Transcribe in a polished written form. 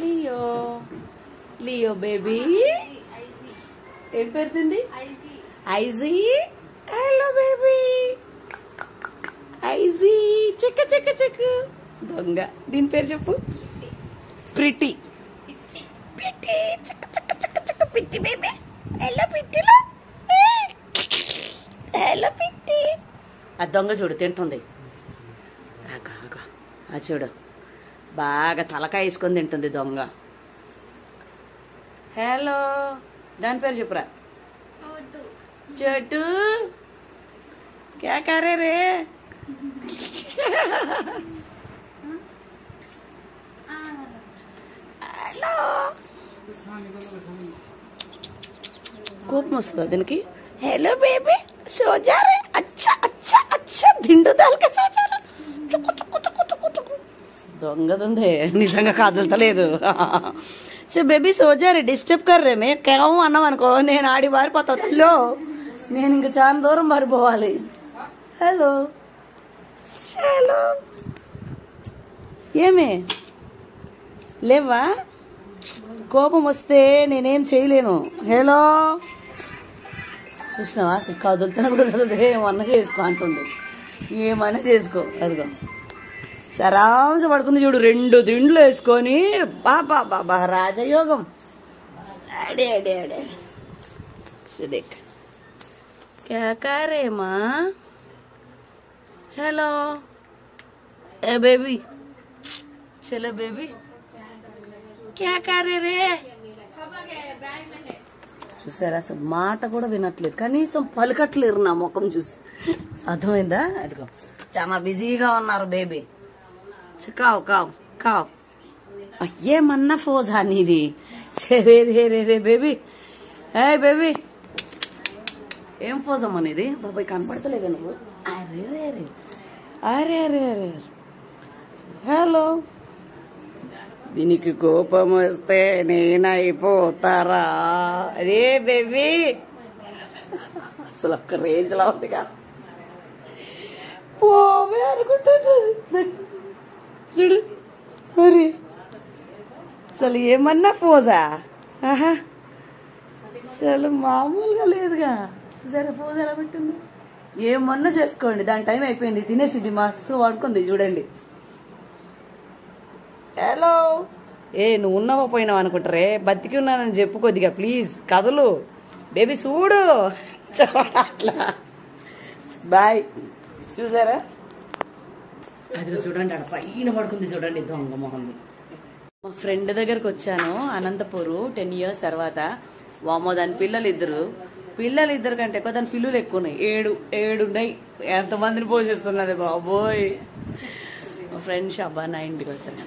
Leo Leo baby ఏం పెడుతుంది IG hello baby IG చెక్క చెక్క చెక్క దొంగ దీని పేరు చెప్పు ప్రిటీ పిట్టి చెక్క చెక్క చెక్క చెక్క పిట్టి బేబీ హలో పిట్టిలో హలో పిట్టి ఆ దొంగ చూడు తింటుంది ఆ చూడు బాగా తలకాయ వేసుకొని తింటుంది దొంగ హలో దాని పేరు చెప్పురా చోటు క్యా కరే రే హలో కోపం వస్తుందా దీనికి హలో బేబీ సోజా రే అచ్చా అచ్చా అచ్చా దిండు దాల్క సోజా రే చుక్కు చుక్కు చుక్కు చుక్కు చుక్కు దొంగదుండే నిజంగా కాదులతలేదు సో బేబీ సోజా రే డిస్టర్బ్ కర్రే మే కేవం అన్నాం అనుకో నేను ఆడి పారిపోతా తల్లో నేను ఇంక చాలా దూరం పారిపోవాలి హలో హలో ఏమే లేవా కోపం వస్తే నేనేం చేయలేను హలో చూసినావా కదులుతున్నా కూడా కదులుతా ఏమన్నా చేసుకో అంటుంది ఏమన్నా చేసుకో అదిగో సరాంస పడుకుంది చూడు 2 దిండ్లు వేసుకొని బాబా బాబా రాజయోగం అడే అడే అడే దేక్ క్యా కరే మా హలో ఏ బేబీ చలో బేబీ క్యా కరే రే చూసారా అసలు మాట కూడా వినట్లేదు కనీసం పలకట్లేరు నా ముఖం చూసి అర్థమైందా అదిగో చాలా బిజీగా ఉన్నారు బేబీ కావు కావు కావు ఏమన్నా ఫోజా నీది రే రే రే రే బేబీ ఏ బేబీ ఏం ఫోజమ్మా నీది బాబాయ్ కనపడతలేదా నువ్వు అరే రే రే అరే అరే అరే హలో దీనికి కోపం వస్తే నేనైపోతారా అరే బేబీ అసలు ఒక్క రేంజ్ లా ఉందిగా పోవే అనుకుంటుంది చూడు మరి అసలు ఏమన్నా ఫోజా ఆహా అసలు మామూలుగా లేదుగా సరే ఫోజ్ ఎలా పెట్టింది ఏమన్నా చేసుకోండి దాని టైం అయిపోయింది తినేసింది మస్తు పడుకుంది చూడండి హలో నువ్వు ఉన్నావా పోయినావు అనుకుంటారే బతికి ఉన్నానని చెప్పు కొద్దిగా ప్లీజ్ కథలు బేబీ చూడు అట్లా బాయ్ చూసారా అది చూడండి అక్కడ పైన పడుకుంది చూడండి దొంగ మొహంది మా ఫ్రెండ్ దగ్గరకు వచ్చాను అనంతపూర్ 10 years తర్వాత వామో దాని పిల్లలు ఇద్దరు కంటే ఎక్కువ దాని పిల్లలు ఎక్కువ ఉన్నాయి 7 ఉన్నాయి ఎంతమందిని పోషిస్తున్నది బాబోయ్ మా ఫ్రెండ్ షాబా నా ఇంటికి వచ్చాను